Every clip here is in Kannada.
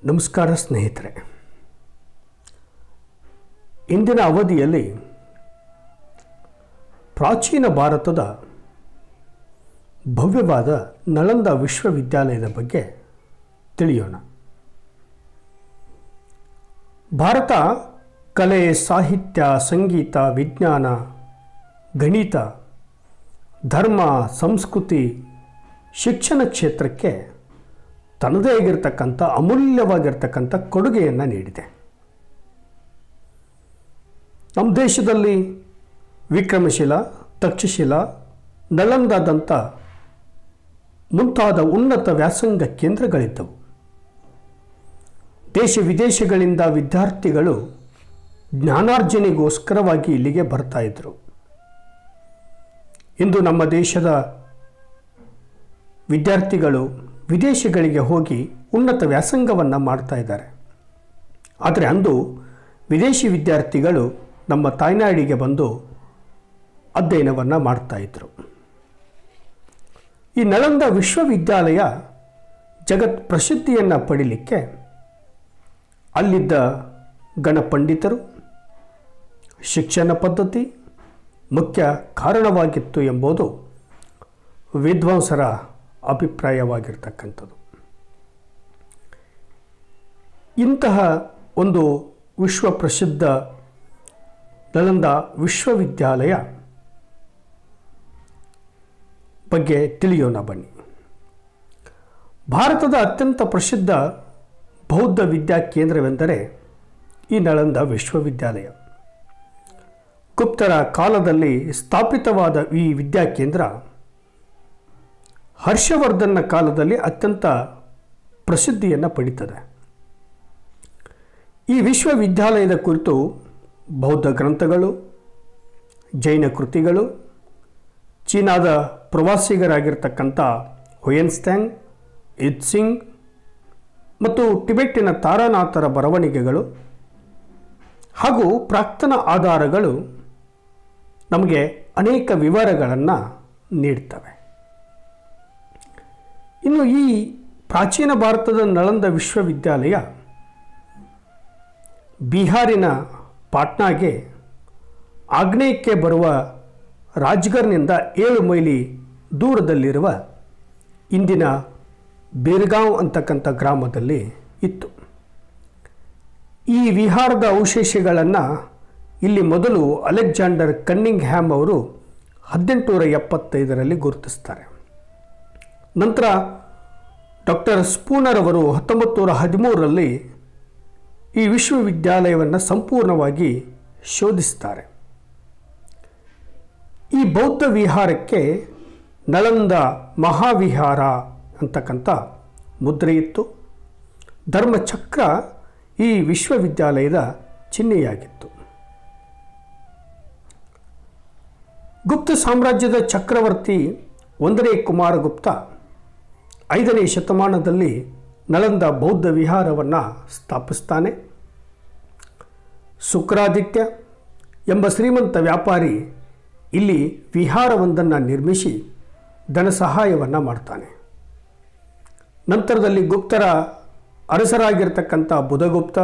ನಮಸ್ಕಾರ ಸ್ನೇಹಿತರೆ. ಇಂದಿನ ಅವಧಿಯಲ್ಲಿ ಪ್ರಾಚೀನ ಭಾರತದ ಭವ್ಯವಾದ ನಳಂದ ವಿಶ್ವವಿದ್ಯಾಲಯದ ಬಗ್ಗೆ ತಿಳಿಯೋಣ. ಭಾರತ ಕಲೆ, ಸಾಹಿತ್ಯ, ಸಂಗೀತ, ವಿಜ್ಞಾನ, ಗಣಿತ, ಧರ್ಮ, ಸಂಸ್ಕೃತಿ, ಶಿಕ್ಷಣ ಕ್ಷೇತ್ರಕ್ಕೆ ತನ್ನದೇ ಆಗಿರ್ತಕ್ಕಂಥ ಅಮೂಲ್ಯವಾಗಿರ್ತಕ್ಕಂಥ ಕೊಡುಗೆಯನ್ನು ನೀಡಿದೆ. ನಮ್ಮ ದೇಶದಲ್ಲಿ ವಿಕ್ರಮಶಿಲಾ, ತಕ್ಷಶಿಲಾ, ನಳಂದಾದಂಥ ಮುಂತಾದ ಉನ್ನತ ವ್ಯಾಸಂಗ ಕೇಂದ್ರಗಳಿದ್ದವು. ದೇಶ ವಿದೇಶಗಳಿಂದ ವಿದ್ಯಾರ್ಥಿಗಳು ಜ್ಞಾನಾರ್ಜನೆಗೋಸ್ಕರವಾಗಿ ಇಲ್ಲಿಗೆ ಬರ್ತಾ ಇದ್ದರು. ಇಂದು ನಮ್ಮ ದೇಶದ ವಿದ್ಯಾರ್ಥಿಗಳು ವಿದೇಶಗಳಿಗೆ ಹೋಗಿ ಉನ್ನತ ವ್ಯಾಸಂಗವನ್ನು ಮಾಡ್ತಾ ಇದ್ದಾರೆ. ಆದರೆ ಅಂದು ವಿದೇಶಿ ವಿದ್ಯಾರ್ಥಿಗಳು ನಮ್ಮ ತಾಯ್ನಾಡಿಗೆ ಬಂದು ಅಧ್ಯಯನವನ್ನು ಮಾಡ್ತಾ ಇದ್ದರು. ಈ ನಳಂದ ವಿಶ್ವವಿದ್ಯಾಲಯ ಜಗತ್ ಪ್ರಸಿದ್ಧಿಯನ್ನು ಪಡೀಲಿಕ್ಕೆ ಅಲ್ಲಿದ್ದ ಗಣಪಂಡಿತರು, ಶಿಕ್ಷಣ ಪದ್ಧತಿ ಮುಖ್ಯ ಕಾರಣವಾಗಿತ್ತು ಎಂಬುದು ವಿದ್ವಾಂಸರ ಅಭಿಪ್ರಾಯವಾಗಿರ್ತಕ್ಕಂಥದ್ದು. ಇಂತಹ ಒಂದು ವಿಶ್ವಪ್ರಸಿದ್ಧ ನಳಂದ ವಿಶ್ವವಿದ್ಯಾಲಯ ಬಗ್ಗೆ ತಿಳಿಯೋಣ ಬನ್ನಿ. ಭಾರತದ ಅತ್ಯಂತ ಪ್ರಸಿದ್ಧ ಬೌದ್ಧ ವಿದ್ಯಾ ಕೇಂದ್ರವೆಂದರೆ ಈ ನಳಂದ ವಿಶ್ವವಿದ್ಯಾಲಯ. ಗುಪ್ತರ ಕಾಲದಲ್ಲಿ ಸ್ಥಾಪಿತವಾದ ಈ ವಿದ್ಯಾಕೇಂದ್ರ ಹರ್ಷವರ್ಧನ ಕಾಲದಲ್ಲಿ ಅತ್ಯಂತ ಪ್ರಸಿದ್ಧಿಯನ್ನು ಪಡೀತದೆ. ಈ ವಿಶ್ವವಿದ್ಯಾಲಯದ ಕುರಿತು ಬೌದ್ಧ ಗ್ರಂಥಗಳು, ಜೈನ ಕೃತಿಗಳು, ಚೀನಾದ ಪ್ರವಾಸಿಗರಾಗಿರ್ತಕ್ಕಂಥ ಹುಯೆನ್ತ್ಸಾಂಗ್, ಇತ್ಸಿಂಗ್ ಮತ್ತು ಟಿಬೆಟ್ಟಿನ ತಾರಾನಾಥರ ಬರವಣಿಗೆಗಳು ಹಾಗೂ ಪ್ರಾಕ್ತನ ಆಧಾರಗಳು ನಮಗೆ ಅನೇಕ ವಿವರಗಳನ್ನು ನೀಡ್ತವೆ. ಇನ್ನು ಈ ಪ್ರಾಚೀನ ಭಾರತದ ನಳಂದ ವಿಶ್ವವಿದ್ಯಾಲಯ ಬಿಹಾರಿನ ಪಾಟ್ನಾಗೆ ಆಗ್ನೇಯಕ್ಕೆ ಬರುವ ರಾಜ್ಗರ್ನಿಂದ 7 ಮೈಲಿ ದೂರದಲ್ಲಿರುವ ಇಂದಿನ ಬೇರ್ಗಾಂವ್ ಅಂತಕ್ಕಂಥ ಗ್ರಾಮದಲ್ಲಿ ಇತ್ತು. ಈ ವಿಹಾರದ ಅವಶೇಷಗಳನ್ನು ಇಲ್ಲಿ ಮೊದಲು ಅಲೆಕ್ಸಾಂಡರ್ ಕನ್ನಿಂಗ್ಹ್ಯಾಮ್ ಅವರು 1875ರಲ್ಲಿ ಗುರುತಿಸ್ತಾರೆ. ನಂತರ ಡಾಕ್ಟರ್ ಸ್ಪೂನರ್ ಅವರು 1913ರಲ್ಲಿ ಈ ವಿಶ್ವವಿದ್ಯಾಲಯವನ್ನು ಸಂಪೂರ್ಣವಾಗಿ ಶೋಧಿಸ್ತಾರೆ. ಈ ಬೌದ್ಧ ವಿಹಾರಕ್ಕೆ ನಳಂದ ಮಹಾವಿಹಾರ ಅಂತಕ್ಕಂಥ ಮುದ್ರೆ ಇತ್ತು. ಧರ್ಮಚಕ್ರ ಈ ವಿಶ್ವವಿದ್ಯಾಲಯದ ಚಿಹ್ನೆಯಾಗಿತ್ತು. ಗುಪ್ತ ಸಾಮ್ರಾಜ್ಯದ ಚಕ್ರವರ್ತಿ 1ನೇ ಕುಮಾರಗುಪ್ತ 5ನೇ ಶತಮಾನದಲ್ಲಿ ನಳಂದ ಬೌದ್ಧ ವಿಹಾರವನ್ನು ಸ್ಥಾಪಿಸ್ತಾನೆ. ಶುಕ್ರಾದಿತ್ಯ ಎಂಬ ಶ್ರೀಮಂತ ವ್ಯಾಪಾರಿ ಇಲ್ಲಿ ವಿಹಾರವೊಂದನ್ನು ನಿರ್ಮಿಸಿ ಧನ ಸಹಾಯವನ್ನು ಮಾಡ್ತಾನೆ. ನಂತರದಲ್ಲಿ ಗುಪ್ತರ ಅರಸರಾಗಿರ್ತಕ್ಕಂಥ ಬುಧಗುಪ್ತ,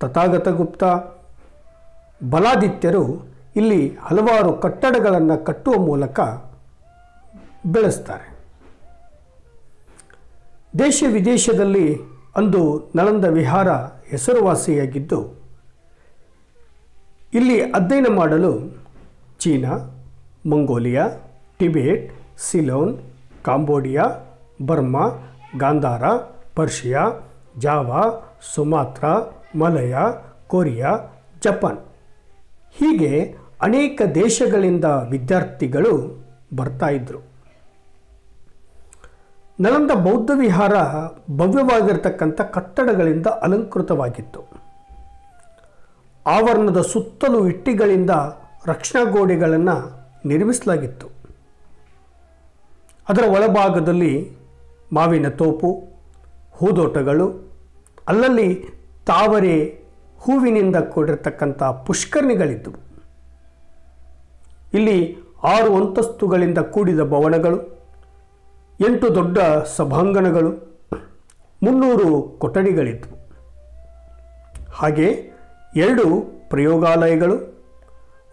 ತಥಾಗತಗುಪ್ತ, ಬಲಾದಿತ್ಯರು ಇಲ್ಲಿ ಹಲವಾರು ಕಟ್ಟಡಗಳನ್ನು ಕಟ್ಟುವ ಮೂಲಕ ಬೆಳೆಸ್ತಾರೆ. ದೇಶ ವಿದೇಶದಲ್ಲಿ ಅಂದು ನಳಂದ ವಿಹಾರ ಹೆಸರುವಾಸಿಯಾಗಿದ್ದು ಇಲ್ಲಿ ಅಧ್ಯಯನ ಮಾಡಲು China, Mongolia, Tibet, Ceylon, Cambodia, Burma, Gandhara, Persia, Java, Sumatra, Malaya, Korea, Japan ಹೀಗೆ ಅನೇಕ ದೇಶಗಳಿಂದ ವಿದ್ಯಾರ್ಥಿಗಳು ಬರ್ತಾ ಇದ್ದರು. ನಳಂದ ಬೌದ್ಧ ವಿಹಾರ ಭವ್ಯವಾಗಿರ್ತಕ್ಕಂಥ ಕಟ್ಟಡಗಳಿಂದ ಅಲಂಕೃತವಾಗಿತ್ತು. ಆವರಣದ ಸುತ್ತಲೂ ಇಟ್ಟಿಗೆಗಳಿಂದ ರಕ್ಷಣಾ ಗೋಡೆಗಳನ್ನು ನಿರ್ಮಿಸಲಾಗಿತ್ತು. ಅದರ ಒಳಭಾಗದಲ್ಲಿ ಮಾವಿನ ತೋಪು, ಹೂದೋಟಗಳು, ಅಲ್ಲಲ್ಲಿ ತಾವರೆ ಹೂವಿನಿಂದ ಕೂಡಿರತಕ್ಕಂಥ ಪುಷ್ಕರಣಿಗಳಿದ್ದವು. ಇಲ್ಲಿ 6 ಅಂತಸ್ತುಗಳಿಂದ ಕೂಡಿದ ಭವನಗಳು, 8 ದೊಡ್ಡ ಸಭಾಂಗಣಗಳು, 300 ಕೊಠಡಿಗಳಿದ್ದವು. ಹಾಗೆ 2 ಪ್ರಯೋಗಾಲಯಗಳು,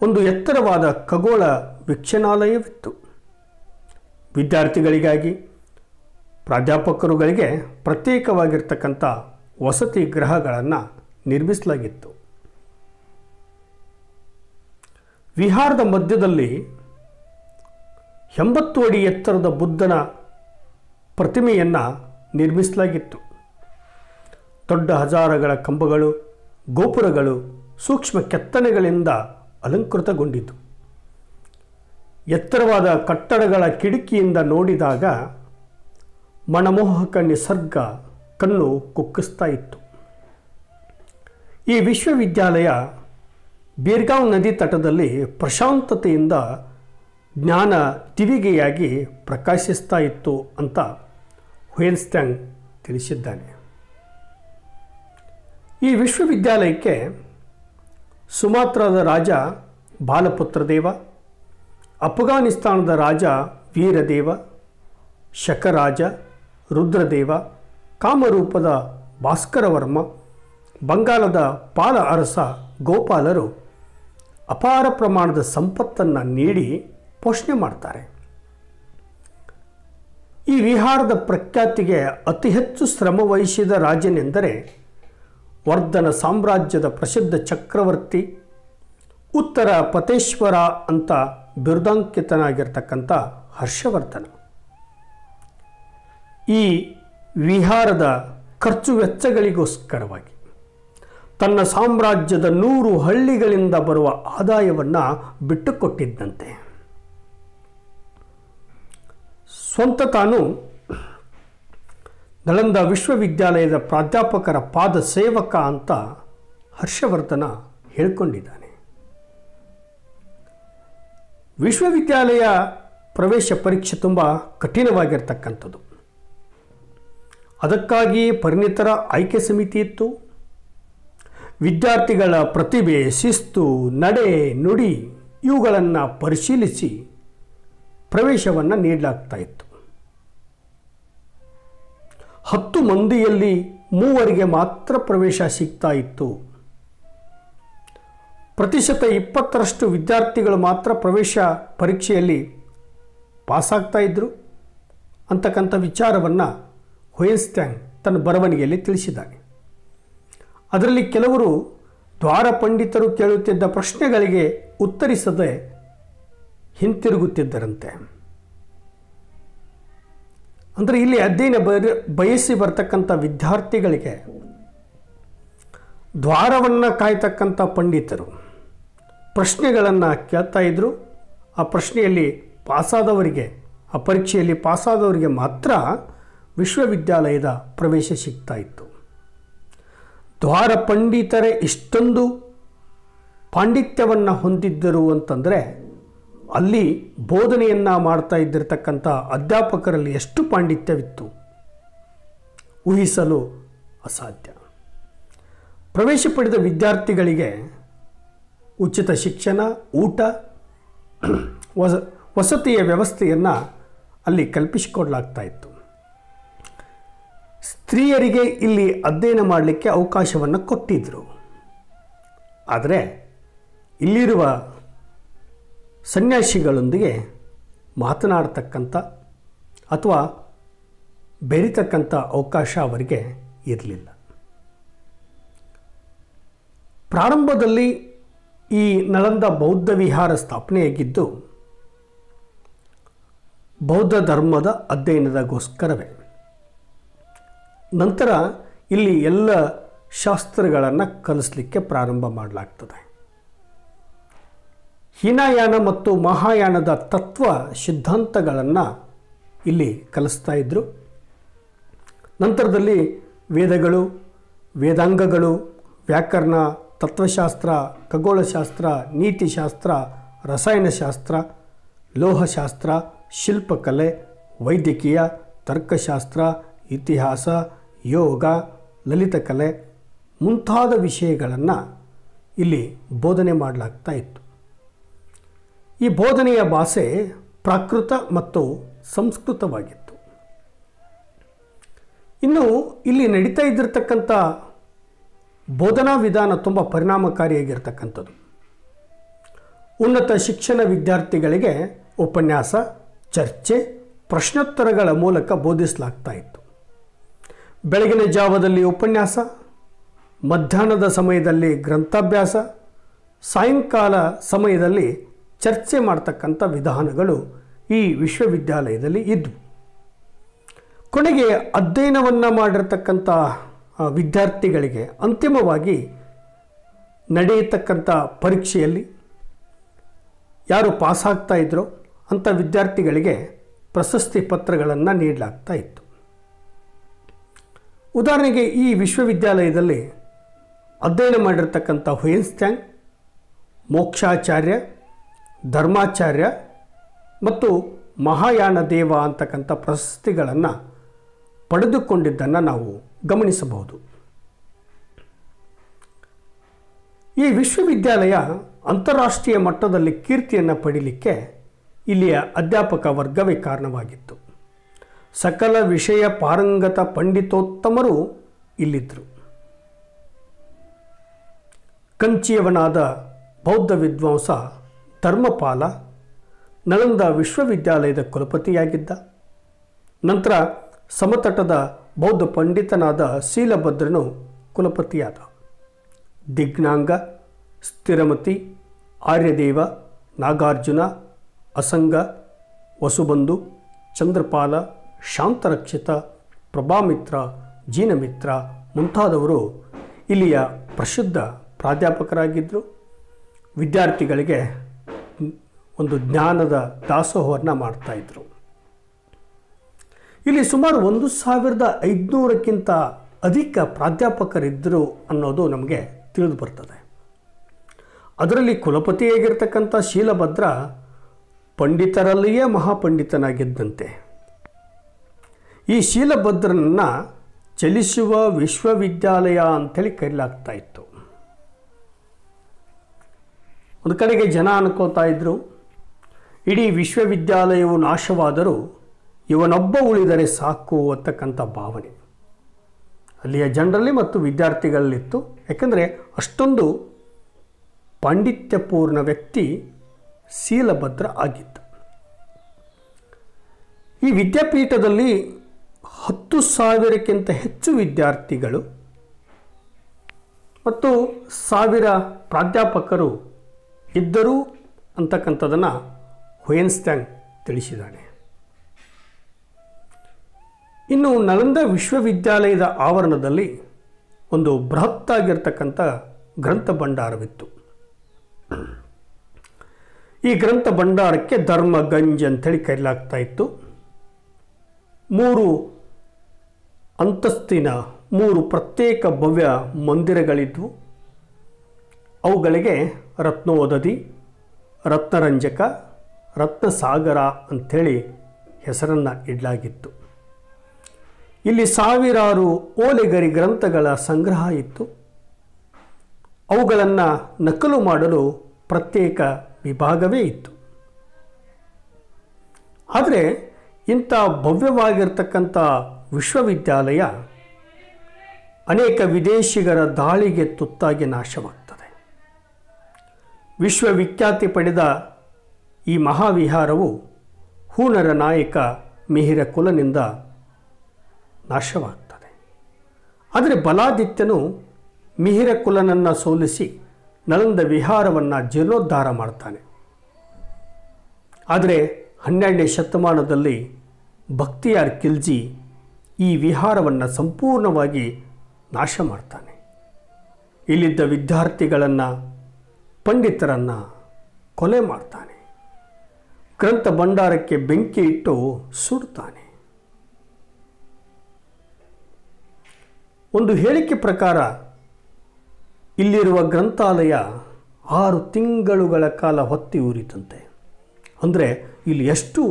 ಒಂದು ಎತ್ತರವಾದ ಖಗೋಳ ವೀಕ್ಷಣಾಲಯವಿತ್ತು. ವಿದ್ಯಾರ್ಥಿಗಳಿಗಾಗಿ ಪ್ರಾಧ್ಯಾಪಕರುಗಳಿಗೆ ಪ್ರತ್ಯೇಕವಾಗಿರ್ತಕ್ಕಂಥ ವಸತಿ ಗೃಹಗಳನ್ನು ನಿರ್ಮಿಸಲಾಗಿತ್ತು. ವಿಹಾರದ ಮಧ್ಯದಲ್ಲಿ 80 ಅಡಿ ಎತ್ತರದ ಬುದ್ಧನ ಪ್ರತಿಮೆಯನ್ನು ನಿರ್ಮಿಸಲಾಗಿತ್ತು. ದೊಡ್ಡ ಹಜಾರಗಳ ಕಂಬಗಳು, ಗೋಪುರಗಳು ಸೂಕ್ಷ್ಮ ಕೆತ್ತನೆಗಳಿಂದ ಅಲಂಕೃತಗೊಂಡಿತು. ಎತ್ತರವಾದ ಕಟ್ಟಡಗಳ ಕಿಟಕಿಯಿಂದ ನೋಡಿದಾಗ ಮನಮೋಹಕ ನಿಸರ್ಗ ಕಣ್ಣು ಕುಕ್ಕಿಸ್ತಾ ಇತ್ತು. ಈ ವಿಶ್ವವಿದ್ಯಾಲಯ ಬೀರ್ಗಾಂವ್ ನದಿ ತಟದಲ್ಲಿ ಪ್ರಶಾಂತತೆಯಿಂದ ಜ್ಞಾನ ದಿವಿಗೆಯಾಗಿ ಪ್ರಕಾಶಿಸ್ತಾ ಇತ್ತು ಅಂತ ಹುಯೆನ್ತ್ಸಾಂಗ್ ತಿಳಿಸಿದ್ದಾನೆ. ಈ ವಿಶ್ವವಿದ್ಯಾಲಯಕ್ಕೆ ಸುಮಾತ್ರಾದ ರಾಜ ಬಾಲಪುತ್ರದೇವ, ಅಫ್ಘಾನಿಸ್ತಾನದ ರಾಜ ವೀರದೇವ, ಶಕರಾಜ, ರುದ್ರದೇವ, ಕಾಮರೂಪದ ಭಾಸ್ಕರವರ್ಮ, ಬಂಗಾಲದ ಪಾಲ ಅರಸ ಗೋಪಾಲರು ಅಪಾರ ಪ್ರಮಾಣದ ಸಂಪತ್ತನ್ನು ನೀಡಿ ಪೋಷಣೆ ಮಾಡ್ತಾರೆ. ಈ ವಿಹಾರದ ಪ್ರಖ್ಯಾತಿಗೆ ಅತಿ ಹೆಚ್ಚು ಶ್ರಮವಹಿಸಿದ ರಾಜನೆಂದರೆ ವರ್ಧನ ಸಾಮ್ರಾಜ್ಯದ ಪ್ರಸಿದ್ಧ ಚಕ್ರವರ್ತಿ, ಉತ್ತರ ಪತೇಶ್ವರ ಅಂತ ಬಿರುದಾಂಕಿತನಾಗಿರ್ತಕ್ಕಂಥ ಹರ್ಷವರ್ಧನ. ಈ ವಿಹಾರದ ಖರ್ಚು ವೆಚ್ಚಗಳಿಗೋಸ್ಕರವಾಗಿ ತನ್ನ ಸಾಮ್ರಾಜ್ಯದ 100 ಹಳ್ಳಿಗಳಿಂದ ಬರುವ ಆದಾಯವನ್ನು ಬಿಟ್ಟುಕೊಟ್ಟಿದ್ದಂತೆ. ಸ್ವಂತ ತಾನು ನಳಂದ ವಿಶ್ವವಿದ್ಯಾಲಯದ ಪ್ರಾಧ್ಯಾಪಕರ ಪಾದ ಸೇವಕ ಅಂತ ಹರ್ಷವರ್ಧನ ಹೇಳಿಕೊಂಡಿದ್ದಾನೆ. ವಿಶ್ವವಿದ್ಯಾಲಯ ಪ್ರವೇಶ ಪರೀಕ್ಷೆ ತುಂಬ ಕಠಿಣವಾಗಿರ್ತಕ್ಕಂಥದ್ದು. ಅದಕ್ಕಾಗಿ ಪರಿಣಿತರ ಆಯ್ಕೆ ಸಮಿತಿ ಇತ್ತು. ವಿದ್ಯಾರ್ಥಿಗಳ ಪ್ರತಿಭೆ, ಶಿಸ್ತು, ನಡೆ, ನುಡಿ ಇವುಗಳನ್ನು ಪರಿಶೀಲಿಸಿ ಪ್ರವೇಶವನ್ನು ನೀಡಲಾಗ್ತಾ ಇತ್ತು. 10 ಮಂದಿಯಲ್ಲಿ 3 ಮಾತ್ರ ಪ್ರವೇಶ ಸಿಗ್ತಾ ಇತ್ತು. ಪ್ರತಿಶತ 20ರಷ್ಟು ವಿದ್ಯಾರ್ಥಿಗಳು ಮಾತ್ರ ಪ್ರವೇಶ ಪರೀಕ್ಷೆಯಲ್ಲಿ ಪಾಸಾಗ್ತಾ ಇದ್ದರು ಅಂತಕ್ಕಂಥ ವಿಚಾರವನ್ನು ಹುಯೆನ್ತ್ಸಾಂಗ್ ತನ್ನ ಬರವಣಿಗೆಯಲ್ಲಿ ತಿಳಿಸಿದ್ದಾನೆ. ಅದರಲ್ಲಿ ಕೆಲವರು ದ್ವಾರ ಪಂಡಿತರು ಕೇಳುತ್ತಿದ್ದ ಪ್ರಶ್ನೆಗಳಿಗೆ ಉತ್ತರಿಸದೆ ಹಿಂತಿರುಗುತ್ತಿದ್ದರಂತೆ. ಅಂದರೆ ಇಲ್ಲಿ ಅಧ್ಯಯನ ಬಯಸಿ ಬರ್ತಕ್ಕಂಥ ವಿದ್ಯಾರ್ಥಿಗಳಿಗೆ ದ್ವಾರವನ್ನು ಕಾಯ್ತಕ್ಕಂಥ ಪಂಡಿತರು ಪ್ರಶ್ನೆಗಳನ್ನು ಕೇಳ್ತಾ ಇದ್ದರು. ಆ ಪ್ರಶ್ನೆಯಲ್ಲಿ ಪಾಸಾದವರಿಗೆ, ಆ ಪರೀಕ್ಷೆಯಲ್ಲಿ ಪಾಸಾದವರಿಗೆ ಮಾತ್ರ ವಿಶ್ವವಿದ್ಯಾಲಯದ ಪ್ರವೇಶ ಸಿಗ್ತಾ ಇತ್ತು. ದ್ವಾರ ಪಂಡಿತರೇ ಇಷ್ಟೊಂದು ಪಾಂಡಿತ್ಯವನ್ನು ಹೊಂದಿದ್ದರು ಅಂತಂದರೆ ಅಲ್ಲಿ ಬೋಧನೆಯನ್ನು ಮಾಡ್ತಾ ಇದ್ದಿರತಕ್ಕಂಥ ಅಧ್ಯಾಪಕರಲ್ಲಿ ಎಷ್ಟು ಪಾಂಡಿತ್ಯವಿತ್ತು ಊಹಿಸಲು ಅಸಾಧ್ಯ. ಪ್ರವೇಶ ಪಡೆದ ವಿದ್ಯಾರ್ಥಿಗಳಿಗೆ ಉಚಿತ ಶಿಕ್ಷಣ, ಊಟ, ವಸತಿಯ ವ್ಯವಸ್ಥೆಯನ್ನು ಅಲ್ಲಿ ಕಲ್ಪಿಸಿಕೊಡಲಾಗ್ತಾ ಇತ್ತು. ಸ್ತ್ರೀಯರಿಗೆ ಇಲ್ಲಿ ಅಧ್ಯಯನ ಮಾಡಲಿಕ್ಕೆ ಅವಕಾಶವನ್ನು ಕೊಟ್ಟಿದ್ದರು. ಆದರೆ ಇಲ್ಲಿರುವ ಸನ್ಯಾಸಿಗಳೊಂದಿಗೆ ಮಾತನಾಡ್ತಕ್ಕಂಥ ಅಥವಾ ಬೆರೀತಕ್ಕಂಥ ಅವಕಾಶ ಅವರಿಗೆ ಇರಲಿಲ್ಲ. ಪ್ರಾರಂಭದಲ್ಲಿ ಈ ನಳಂದ ಬೌದ್ಧ ವಿಹಾರ ಸ್ಥಾಪನೆಯಾಗಿದ್ದು ಬೌದ್ಧ ಧರ್ಮದ ಅಧ್ಯಯನದಗೋಸ್ಕರವೇ. ನಂತರ ಇಲ್ಲಿ ಎಲ್ಲ ಶಾಸ್ತ್ರಗಳನ್ನು ಕಲಿಸಲಿಕ್ಕೆ ಪ್ರಾರಂಭ ಮಾಡಲಾಗ್ತದೆ. ಹೀನಯಾನ ಮತ್ತು ಮಹಾಯಾನದ ತತ್ವ ಸಿದ್ಧಾಂತಗಳನ್ನು ಇಲ್ಲಿ ಕಲಿಸ್ತಾ ಇದ್ದರು. ನಂತರದಲ್ಲಿ ವೇದಗಳು, ವೇದಾಂಗಗಳು, ವ್ಯಾಕರಣ, ತತ್ವಶಾಸ್ತ್ರ, ಖಗೋಳಶಾಸ್ತ್ರ, ನೀತಿಶಾಸ್ತ್ರ, ರಸಾಯನಶಾಸ್ತ್ರ, ಲೋಹಶಾಸ್ತ್ರ, ಶಿಲ್ಪಕಲೆ, ವೈದ್ಯಕೀಯ, ತರ್ಕಶಾಸ್ತ್ರ, ಇತಿಹಾಸ, ಯೋಗ, ಲಲಿತಕಲೆ ಮುಂತಾದ ವಿಷಯಗಳನ್ನು ಇಲ್ಲಿ ಬೋಧನೆ ಮಾಡಲಾಗ್ತಾ ಇತ್ತು. ಈ ಬೋಧನೆಯ ಭಾಷೆ ಪ್ರಾಕೃತ ಮತ್ತು ಸಂಸ್ಕೃತವಾಗಿತ್ತು. ಇನ್ನು ಇಲ್ಲಿ ನಡೀತಾ ಇದ್ದಿರತಕ್ಕಂಥ ಬೋಧನಾ ವಿಧಾನ ತುಂಬ ಪರಿಣಾಮಕಾರಿಯಾಗಿರ್ತಕ್ಕಂಥದ್ದು. ಉನ್ನತ ಶಿಕ್ಷಣ ವಿದ್ಯಾರ್ಥಿಗಳಿಗೆ ಉಪನ್ಯಾಸ, ಚರ್ಚೆ, ಪ್ರಶ್ನೋತ್ತರಗಳ ಮೂಲಕ ಬೋಧಿಸಲಾಗ್ತಾ ಇತ್ತು. ಬೆಳಗಿನ ಜಾವದಲ್ಲಿ ಉಪನ್ಯಾಸ, ಮಧ್ಯಾಹ್ನದ ಸಮಯದಲ್ಲಿ ಗ್ರಂಥಾಭ್ಯಾಸ, ಸಾಯಂಕಾಲ ಸಮಯದಲ್ಲಿ ಚರ್ಚೆ ಮಾಡ್ತಕ್ಕಂಥ ವಿಧಾನಗಳು ಈ ವಿಶ್ವವಿದ್ಯಾಲಯದಲ್ಲಿ ಇದ್ದವು. ಕೊನೆಗೆ ಅಧ್ಯಯನವನ್ನು ಮಾಡಿರ್ತಕ್ಕಂಥ ವಿದ್ಯಾರ್ಥಿಗಳಿಗೆ ಅಂತಿಮವಾಗಿ ನಡೆಯತಕ್ಕಂಥ ಪರೀಕ್ಷೆಯಲ್ಲಿ ಯಾರು ಪಾಸಾಗ್ತಾ ಇದ್ರೋ ಅಂಥ ವಿದ್ಯಾರ್ಥಿಗಳಿಗೆ ಪ್ರಶಸ್ತಿ ಪತ್ರಗಳನ್ನು ನೀಡಲಾಗ್ತಾ ಇತ್ತು. ಉದಾಹರಣೆಗೆ ಈ ವಿಶ್ವವಿದ್ಯಾಲಯದಲ್ಲಿ ಅಧ್ಯಯನ ಮಾಡಿರ್ತಕ್ಕಂಥ ಹುಯೆನ್ತ್ಸಾಂಗ್, ಮೋಕ್ಷಾಚಾರ್ಯ, ಧರ್ಮಾಚಾರ್ಯ ಮತ್ತು ಮಹಾಯಾನ ದೇವ ಅಂತಕ್ಕಂಥ ಪ್ರಶಸ್ತಿಗಳನ್ನು ಪಡೆದುಕೊಂಡಿದ್ದನ್ನು ನಾವು ಗಮನಿಸಬಹುದು. ಈ ವಿಶ್ವವಿದ್ಯಾಲಯ ಅಂತಾರಾಷ್ಟ್ರೀಯ ಮಟ್ಟದಲ್ಲಿ ಕೀರ್ತಿಯನ್ನು ಪಡೀಲಿಕ್ಕೆ ಇಲ್ಲಿಯ ಅಧ್ಯಾಪಕ ವರ್ಗವೇ ಕಾರಣವಾಗಿತ್ತು. ಸಕಲ ವಿಷಯ ಪಾರಂಗತ ಪಂಡಿತೋತ್ತಮರು ಇಲ್ಲಿದ್ದರು. ಕಂಚಿಯವನಾದ ಬೌದ್ಧ ವಿದ್ವಾಂಸ ಧರ್ಮಪಾಲ ನಳಂದ ವಿಶ್ವವಿದ್ಯಾಲಯದ ಕುಲಪತಿಯಾಗಿದ್ದ. ನಂತರ ಸಮತಟದ ಬೌದ್ಧ ಪಂಡಿತನಾದ ಶೀಲಭದ್ರನು ಕುಲಪತಿಯಾದ. ದಿಗ್ನಾಂಗ, ಸ್ಥಿರಮತಿ, ಆರ್ಯದೇವ, ನಾಗಾರ್ಜುನ, ಅಸಂಗ, ವಸುಬಂಧು, ಚಂದ್ರಪಾಲ, ಶಾಂತರಕ್ಷಿತ, ಪ್ರಭಾಮಿತ್ರ, ಜೀನಮಿತ್ರ ಮುಂತಾದವರು ಇಲ್ಲಿಯ ಪ್ರಸಿದ್ಧ ಪ್ರಾಧ್ಯಾಪಕರಾಗಿದ್ದರು. ವಿದ್ಯಾರ್ಥಿಗಳಿಗೆ ಒಂದು ಜ್ಞಾನದ ದಾಸೋಹವನ್ನು ಮಾಡ್ತಾಯಿದ್ರು. ಇಲ್ಲಿ ಸುಮಾರು 1500ಕ್ಕಿಂತ ಅಧಿಕ ಪ್ರಾಧ್ಯಾಪಕರಿದ್ದರು ಅನ್ನೋದು ನಮಗೆ ತಿಳಿದು ಬರ್ತದೆ. ಅದರಲ್ಲಿ ಕುಲಪತಿಯಾಗಿರ್ತಕ್ಕಂಥ ಶೀಲಭದ್ರ ಪಂಡಿತರಲ್ಲಿಯೇ ಮಹಾಪಂಡಿತನಾಗಿದ್ದಂತೆ. ಈ ಶೀಲಭದ್ರನನ್ನು ಚಲಿಸುವ ವಿಶ್ವವಿದ್ಯಾಲಯ ಅಂಥೇಳಿ ಕರೆಯಲಾಗ್ತಾ ಇತ್ತು. ಒಂದು ಕಡೆಗೆ ಜನ ಅನ್ಕೋತಾ ಇದ್ದರು, ಇಡೀ ವಿಶ್ವವಿದ್ಯಾಲಯವು ನಾಶವಾದರೂ ಇವನೊಬ್ಬ ಉಳಿದರೆ ಸಾಕು ಅಂತಕ್ಕಂಥ ಭಾವನೆ ಅಲ್ಲಿಯ ಜನರಲ್ಲಿ ಮತ್ತು ವಿದ್ಯಾರ್ಥಿಗಳಲ್ಲಿತ್ತು. ಯಾಕೆಂದರೆ ಅಷ್ಟೊಂದು ಪಾಂಡಿತ್ಯಪೂರ್ಣ ವ್ಯಕ್ತಿ ಶೀಲಭದ್ರ ಆಗಿದ್ದ. ಈ ವಿದ್ಯಾಪೀಠದಲ್ಲಿ 10,000ಕ್ಕಿಂತ ಹೆಚ್ಚು ವಿದ್ಯಾರ್ಥಿಗಳು ಮತ್ತು 1000 ಪ್ರಾಧ್ಯಾಪಕರು ಇದ್ದರು ಅಂತಕ್ಕಂಥದ್ದನ್ನು ಹುಯೆನ್ತ್ಸಾಂಗ್ ತಿಳಿಸಿದ್ದಾನೆ. ಇನ್ನು ನಳಂದ ವಿಶ್ವವಿದ್ಯಾಲಯದ ಆವರಣದಲ್ಲಿ ಒಂದು ಬೃಹತ್ತಾಗಿರ್ತಕ್ಕಂಥ ಗ್ರಂಥ ಭಂಡಾರವಿತ್ತು. ಈ ಗ್ರಂಥ ಭಂಡಾರಕ್ಕೆ ಧರ್ಮಗಂಜ್ ಅಂಥೇಳಿ ಕರೆಯಲಾಗ್ತಾ ಇತ್ತು. 3 ಅಂತಸ್ತಿನ 3 ಪ್ರತ್ಯೇಕ ಭವ್ಯ ಮಂದಿರಗಳಿದ್ವು. ಅವುಗಳಿಗೆ ರತ್ನೋದಧಿ, ರತ್ನರಂಜಕ, ರತ್ನಸಾಗರ ಅಂಥೇಳಿ ಹೆಸರನ್ನು ಇಡಲಾಗಿತ್ತು. ಇಲ್ಲಿ ಸಾವಿರಾರು ಓಲೆಗರಿ ಗ್ರಂಥಗಳ ಸಂಗ್ರಹ ಇತ್ತು. ಅವುಗಳನ್ನು ನಕಲು ಮಾಡಲು ಪ್ರತ್ಯೇಕ ವಿಭಾಗವೇ ಇತ್ತು. ಆದರೆ ಇಂಥ ಭವ್ಯವಾಗಿರ್ತಕ್ಕಂಥ ವಿಶ್ವವಿದ್ಯಾಲಯ ಅನೇಕ ವಿದೇಶಿಗರ ದಾಳಿಗೆ ತುತ್ತಾಗಿ ನಾಶವಾಗ್ತದೆ. ವಿಶ್ವವಿಖ್ಯಾತಿ ಪಡೆದ ಈ ಮಹಾವಿಹಾರವು ಹೂಣರ ನಾಯಕ ಮಿಹಿರ ಕುಲನಿಂದ ನಾಶವಾಗ್ತದೆ. ಆದರೆ ಬಲಾದಿತ್ಯನು ಮಿಹಿರ ಕುಲನನ್ನು ಸೋಲಿಸಿ ನಳಂದ ವಿಹಾರವನ್ನು ಜೀರ್ಣೋದ್ಧಾರ ಮಾಡ್ತಾನೆ. ಆದರೆ 12ನೇ ಶತಮಾನದಲ್ಲಿ ಬಖ್ತಿಯಾರ್ ಖಿಲ್ಜಿ ಈ ವಿಹಾರವನ್ನು ಸಂಪೂರ್ಣವಾಗಿ ನಾಶ ಮಾಡ್ತಾನೆ. ಇಲ್ಲಿದ್ದ ವಿದ್ಯಾರ್ಥಿಗಳನ್ನು, ಪಂಡಿತರನ್ನು ಕೊಲೆ ಮಾಡ್ತಾನೆ. ಗ್ರಂಥ ಭಂಡಾರಕ್ಕೆ ಬೆಂಕಿ ಇಟ್ಟು ಸುಡ್ತಾನೆ. ಒಂದು ಹೇಳಿಕೆ ಪ್ರಕಾರ ಇಲ್ಲಿರುವ ಗ್ರಂಥಾಲಯ 6 ತಿಂಗಳುಗಳ ಕಾಲ ಹೊತ್ತಿ ಉರಿತಂತೆ. ಅಂದರೆ ಇಲ್ಲಿ ಎಷ್ಟು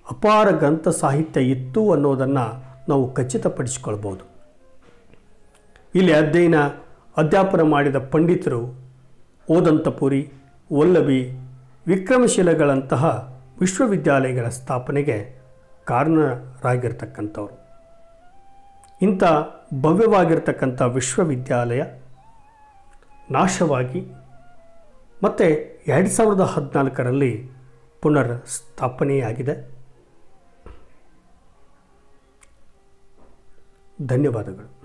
ಅಪಾರ ಗ್ರಂಥ ಸಾಹಿತ್ಯ ಇತ್ತು ಅನ್ನೋದನ್ನು ನಾವು ಖಚಿತಪಡಿಸಿಕೊಳ್ಬೋದು. ಇಲ್ಲಿ ಅಧ್ಯಾಪನ ಮಾಡಿದ ಪಂಡಿತರು ಓದಂತಪುರಿ, ವಲ್ಲಭಿ, ವಿಕ್ರಮಶಿಲೆಗಳಂತಹ ವಿಶ್ವವಿದ್ಯಾಲಯಗಳ ಸ್ಥಾಪನೆಗೆ ಕಾರಣರಾಗಿರ್ತಕ್ಕಂಥವ್ರು. ಇಂಥ ಭವ್ಯವಾಗಿರ್ತಕ್ಕಂಥ ವಿಶ್ವವಿದ್ಯಾಲಯ ನಾಶವಾಗಿ ಮತ್ತು 2014ರಲ್ಲಿ ಪುನರ್ ಸ್ಥಾಪನೆಯಾಗಿದೆ. ಧನ್ಯವಾದಗಳು.